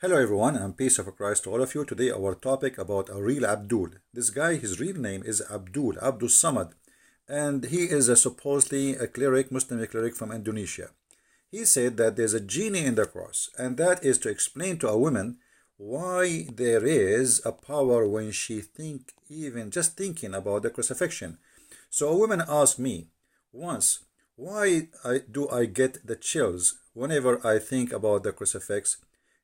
Hello everyone, and peace of Christ to all of you. Today our topic about a real Abdul. This guy, his real name is Abdul Somad, and he is supposedly a cleric, Muslim cleric from Indonesia. He said that there's a genie in the cross, and that is to explain to a woman why there is a power when she even just thinking about the crucifixion. So a woman asked me once, do I get the chills whenever I think about the crucifix?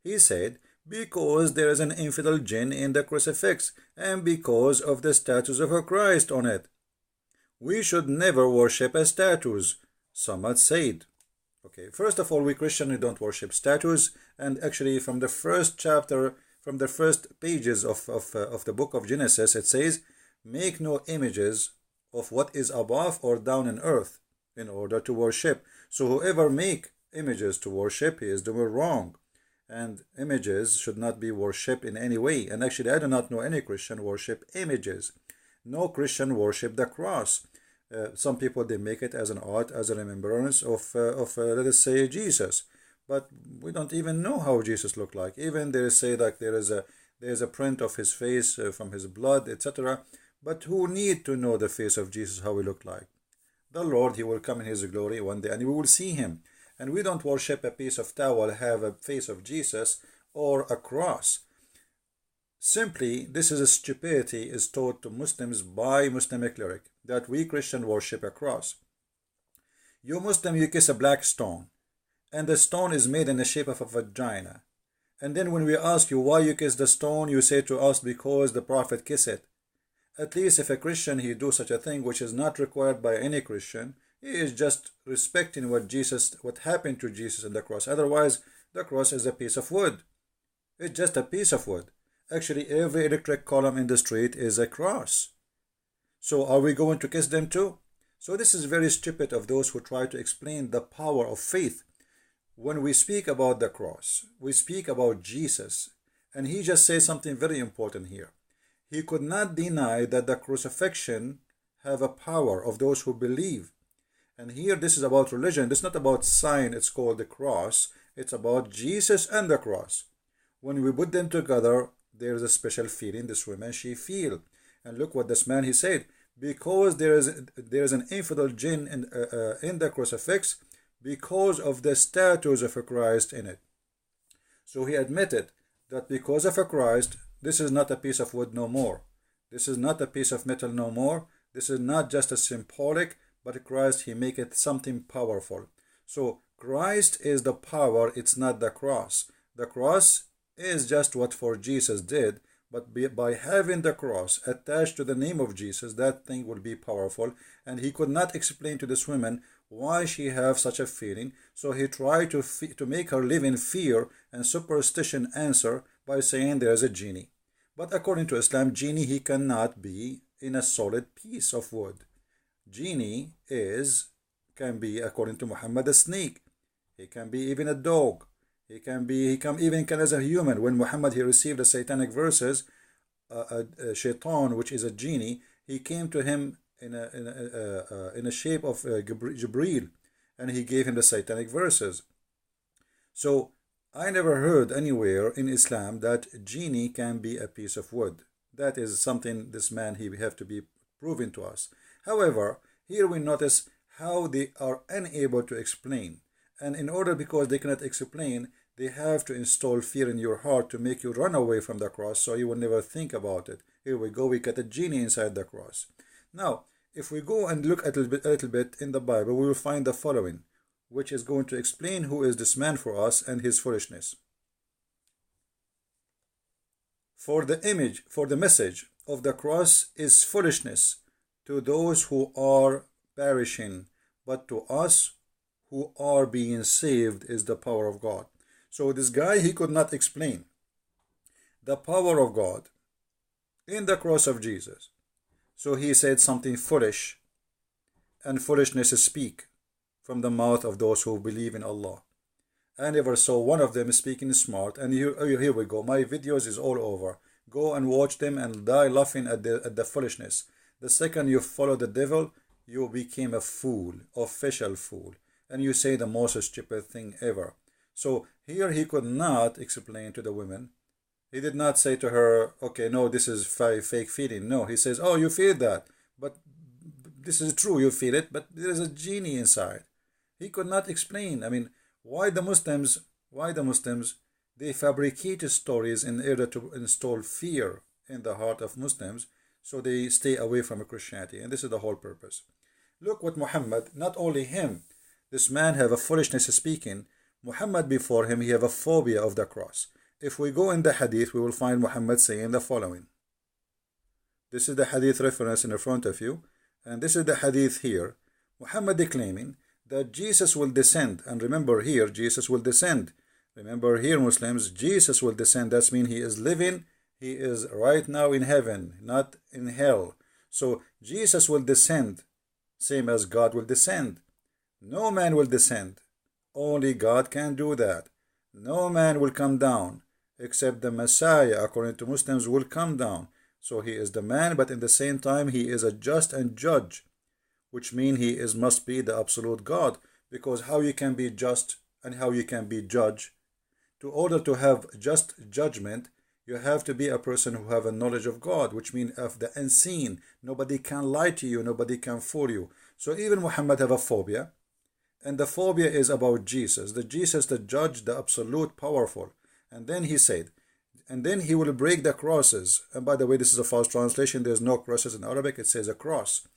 He said, because there is an infidel jinn in the crucifix, and because of the statues of a Christ on it. We should never worship a statues, Samad said. Okay, first of all, we Christians don't worship statues, and actually from the first chapter, from the first pages of the book of Genesis, it says, make no images of what is above or down in earth in order to worship. So whoever make images to worship, he is doing wrong. And images should not be worshipped in any way. And actually, I do not know any Christian worship images. No Christian worship the cross. Some people, they make it as an art, as a remembrance of let us say, Jesus. But we don't even know how Jesus looked like. Even they say that there is a print of his face from his blood, etc. But who need to know the face of Jesus, how he looked like? The Lord, he will come in his glory one day, and we will see him. And we don't worship a piece of towel, have a face of Jesus, or a cross. Simply, this is a stupidity is taught to Muslims by Muslim cleric, that we Christian worship a cross. You Muslim, you kiss a black stone, and the stone is made in the shape of a vagina. And then when we ask you why you kiss the stone, you say to us because the Prophet kissed it. At least if a Christian, he do such a thing, which is not required by any Christian, he is just respecting what happened to Jesus on the cross. Otherwise, the cross is a piece of wood. It's just a piece of wood. Actually, every electric column in the street is a cross. So are we going to kiss them too? So this is very stupid of those who try to explain the power of faith. When we speak about the cross, we speak about Jesus. And he just says something very important here. He could not deny that the crucifixion have a power of those who believe. And here this is about religion. This is not about sign. It's called the cross. It's about Jesus and the cross. When we put them together, there is a special feeling this woman, she feel. And look what this man, he said. Because there is an infidel jinn in the crucifix because of the statues of a Christ in it. So he admitted that because of a Christ, this is not a piece of wood no more. This is not a piece of metal no more. This is not just a symbolic, but Christ, he make it something powerful. So Christ is the power, it's not the cross. The cross is just what for Jesus did, but by having the cross attached to the name of Jesus, that thing will be powerful. And he could not explain to this woman why she have such a feeling. So he tried to make her live in fear and superstition answer by saying there is a genie. But according to Islam, genie, he cannot be in a solid piece of wood. Genie can be, according to Muhammad, a snake. He can be even a dog. He can even as a human. When Muhammad, he received the satanic verses, a shaitan, which is a genie, he came to him in a shape of Jibreel, and he gave him the satanic verses. So I never heard anywhere in Islam that genie can be a piece of wood. That is something this man, he have to be proven to us. However, here we notice how they are unable to explain. And in order, because they cannot explain, they have to install fear in your heart to make you run away from the cross so you will never think about it. Here we go, we got a genie inside the cross. Now, if we go and look a little bit in the Bible, we will find the following, which is going to explain who is this man for us and his foolishness. For the message of the cross is foolishness to those who are perishing, but to us who are being saved is the power of God. So this guy, he could not explain the power of God in the cross of Jesus. So he said something foolish, and foolishness speak from the mouth of those who believe in Allah. I never saw one of them speaking smart. And here we go. My videos is all over. Go and watch them and die laughing at the foolishness. The second you follow the devil, you became a fool, official fool. And you say the most stupid thing ever. So Here he could not explain to the women. He did not say to her, okay, no, this is fake feeling. No, he says, oh, you feel that, but this is true, you feel it, but there is a genie inside. He could not explain. I mean, why the Muslims, they fabricate stories in order to install fear in the heart of Muslims so they stay away from Christianity. And this is the whole purpose. Look what Muhammad, not only him, this man have a foolishness speaking. Muhammad before him, he have a phobia of the cross. If we go in the hadith, we will find Muhammad saying the following. This is the hadith reference in front of you. And this is the hadith here. Muhammad declaiming that Jesus will descend. And remember here, Jesus will descend. Remember here, Muslims, Jesus will descend. That means he is living. He is right now in heaven, not in hell. So Jesus will descend, same as God will descend. No man will descend. Only God can do that. No man will come down, except the Messiah, according to Muslims, will come down. So he is the man, but in the same time, he is a just and judge, which means he must be the absolute God. Because how you can be just and how you can be judge? To order to have just judgment, you have to be a person who have a knowledge of God, which means of the unseen. Nobody can lie to you. Nobody can fool you. So even Muhammad have a phobia. And the phobia is about Jesus. The Jesus, the judge, the absolute powerful. And then he said, and then he will break the crosses. And by the way, this is a false translation. There's no crosses in Arabic. It says a cross.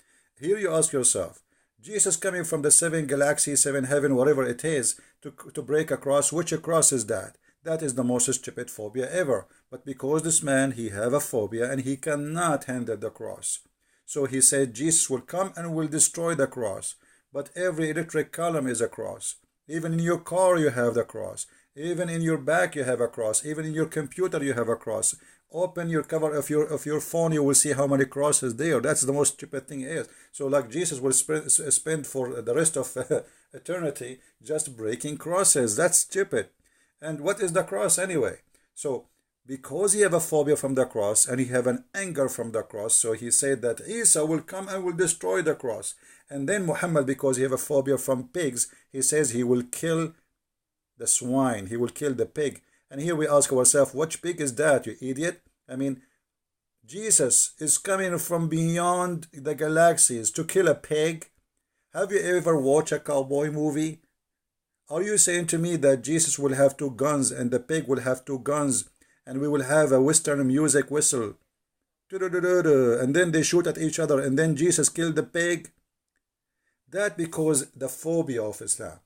Here you ask yourself, Jesus coming from the 7 galaxies, 7 heaven, whatever it is, to break a cross. Which cross is that? That is the most stupid phobia ever. But because this man, he have a phobia and he cannot handle the cross. So he said Jesus will come and will destroy the cross. But every electric column is a cross. Even in your car you have the cross. Even in your back you have a cross. Even in your computer you have a cross. Open your cover of your phone, you will see how many crosses there. That's the most stupid thing is. So like Jesus will spend for the rest of eternity just breaking crosses. That's stupid. And what is the cross anyway? So because he have a phobia from the cross and he have an anger from the cross, so he said that Isa will come and will destroy the cross. And then Muhammad, because he have a phobia from pigs, he says he will kill the swine, he will kill the pig. And here we ask ourselves, which pig is that, you idiot? I mean, Jesus is coming from beyond the galaxies to kill a pig. Have you ever watched a cowboy movie? Are you saying to me that Jesus will have 2 guns and the pig will have 2 guns and we will have a Western music whistle? And then they shoot at each other and then Jesus killed the pig? That because the phobia of Islam.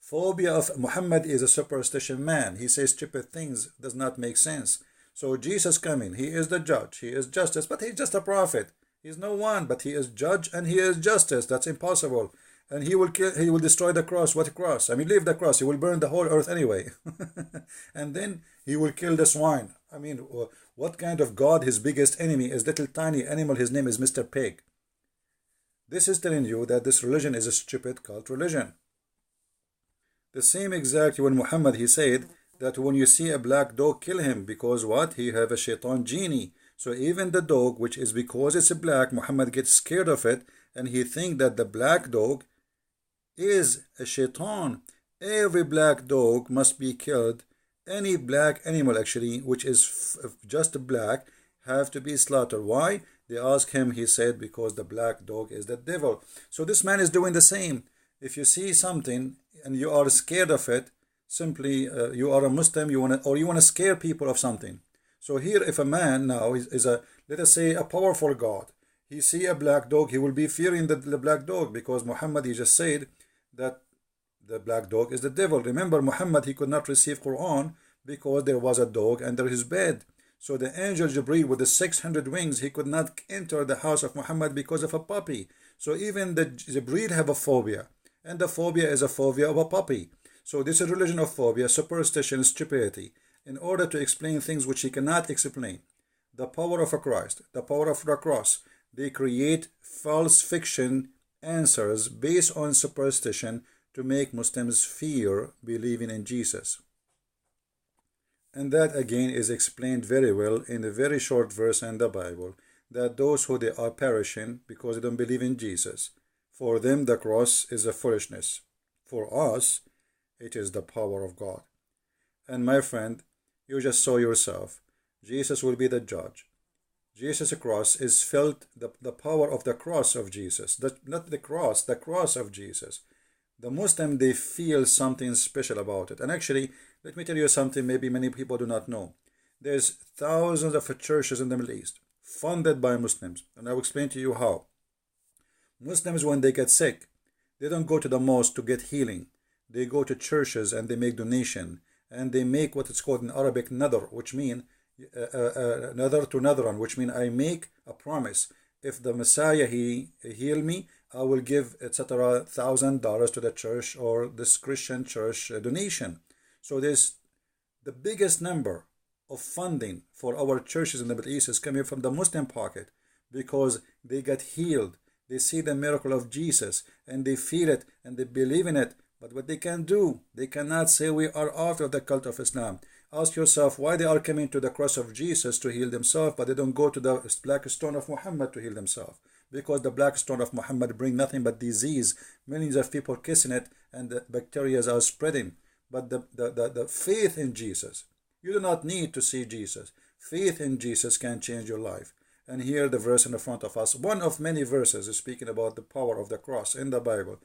Phobia of Muhammad is a superstition man. He says stupid things, does not make sense. So Jesus coming, he is the judge, he is justice, but he's just a prophet. He's no one, but he is judge and he is justice. That's impossible. And he will kill, he will destroy the cross. What cross? I mean, leave the cross. He will burn the whole earth anyway. And then he will kill the swine. I mean, what kind of God? His biggest enemy is little tiny animal. His name is Mr. Pig. This is telling you that this religion is a stupid cult religion. The same exact when Muhammad, he said that when you see a black dog, kill him, because what? He have a shaitan genie. So even the dog, which is because it's black, Muhammad gets scared of it and he think that the black dog is a shaitan. Every black dog must be killed. Any black animal actually, which is just black, have to be slaughtered. Why? They ask him, he said, because the black dog is the devil. So this man is doing the same. If you see something and you are scared of it, simply you are a Muslim, you want to scare people of something. So here, if a man now is a, let us say, a powerful God, he see a black dog, he will be fearing the black dog, because Muhammad, he just said that the black dog is the devil. Remember, Muhammad, he could not receive Quran because there was a dog under his bed. So the angel Jibreel with the 600 wings, he could not enter the house of Muhammad because of a puppy. So even the Jibreel have a phobia, and the phobia is a phobia of a puppy. So this is religion of phobia, superstition, stupidity, in order to explain things which he cannot explain. The power of a Christ, the power of the cross, they create false fiction answers based on superstition to make Muslims fear believing in Jesus. And that again is explained very well in a very short verse in the Bible, that those who they are perishing because they don't believe in Jesus, for them the cross is a foolishness. For us, it is the power of God. And my friend, you just saw yourself. Jesus will be the judge. Jesus' cross is felt, the power of the cross of Jesus. Not the cross of Jesus. The Muslim, they feel something special about it. And actually, let me tell you something maybe many people do not know. There's thousands of churches in the Middle East funded by Muslims. And I will explain to you how. Muslims, when they get sick, they don't go to the mosque to get healing. They go to churches and they make donation. And they make what is called in Arabic nadar, which means nadar to nadran, which means I make a promise. If the Messiah, he heal me, I will give, etc., $1,000 to the church or this Christian church donation. So there's the biggest number of funding for our churches in the Middle East is coming from the Muslim pocket because they get healed. They see the miracle of Jesus and they feel it and they believe in it. But what they can do, they cannot say we are out of the cult of Islam. Ask yourself why they are coming to the cross of Jesus to heal themselves, but they don't go to the black stone of Muhammad to heal themselves. Because the black stone of Muhammad bring nothing but disease. Millions of people kissing it and the bacteria are spreading. But the faith in Jesus, you do not need to see Jesus. Faith in Jesus can change your life. And here the verse in the front of us, one of many verses is speaking about the power of the cross in the Bible.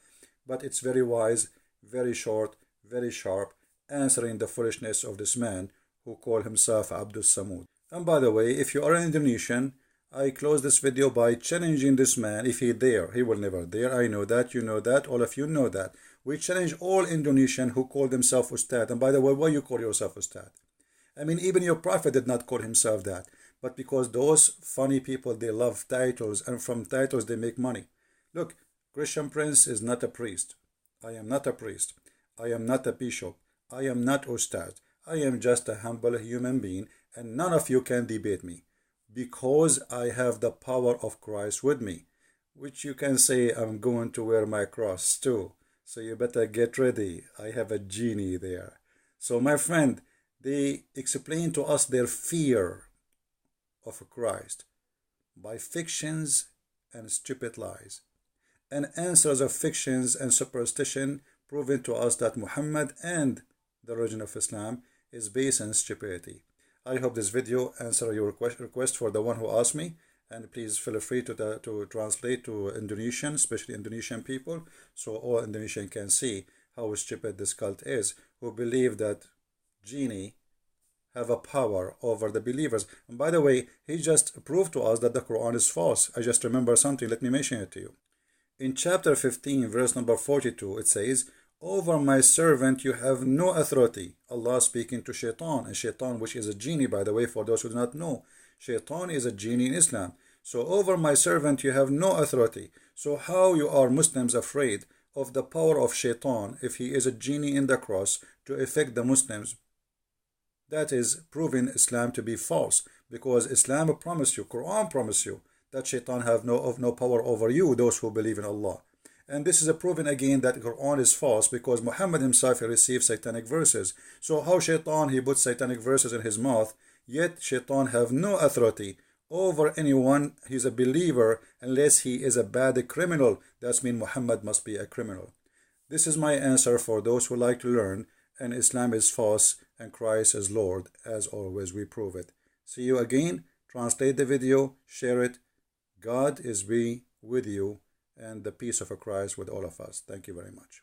But it's very wise, very short, very sharp, answering the foolishness of this man who called himself Abdul Somad. And by the way, if you are an Indonesian, I close this video by challenging this man. If he dare, he will never dare. I know that, you know that, all of you know that. We challenge all Indonesian who call themselves Ustad. And by the way, why you call yourself Ustad? I mean, even your prophet did not call himself that. But because those funny people, they love titles, and from titles they make money. Look, Christian Prince is not a priest. I am not a priest. I am not a bishop. I am not Ustad. I am just a humble human being, and none of you can debate me. Because I have the power of Christ with me. Which you can say I'm going to wear my cross too. So you better get ready. I have a genie there. So my friend, they explain to us their fear of Christ by fictions and stupid lies, and answers of fictions and superstition proving to us that Muhammad and the religion of Islam is based on stupidity. I hope this video answered your request for the one who asked me, and please feel free to translate to Indonesian, especially Indonesian people, so all Indonesian can see how stupid this cult is, who believe that genie have a power over the believers. And by the way, he just proved to us that the Quran is false. I just remember something, let me mention it to you. In chapter 15, verse number 42, it says, over my servant you have no authority. Allah speaking to Shaitan, and Shaitan, which is a genie, by the way, for those who do not know. Shaitan is a genie in Islam. So over my servant you have no authority. So how you are Muslims afraid of the power of Shaitan if he is a genie in the cross to affect the Muslims? That is proving Islam to be false, because Islam promised you, Quran promised you, that Shaitan have no power over you, those who believe in Allah. And this is a proving again that Quran is false, because Muhammad himself received satanic verses. So how Shaitan, he puts satanic verses in his mouth, yet Shaitan have no authority over anyone. He's a believer unless he is a bad criminal. That means Muhammad must be a criminal. This is my answer for those who like to learn, and Islam is false and Christ is Lord. As always, we prove it. See you again. Translate the video, share it. God is be with you, and the peace of Christ with all of us. Thank you very much.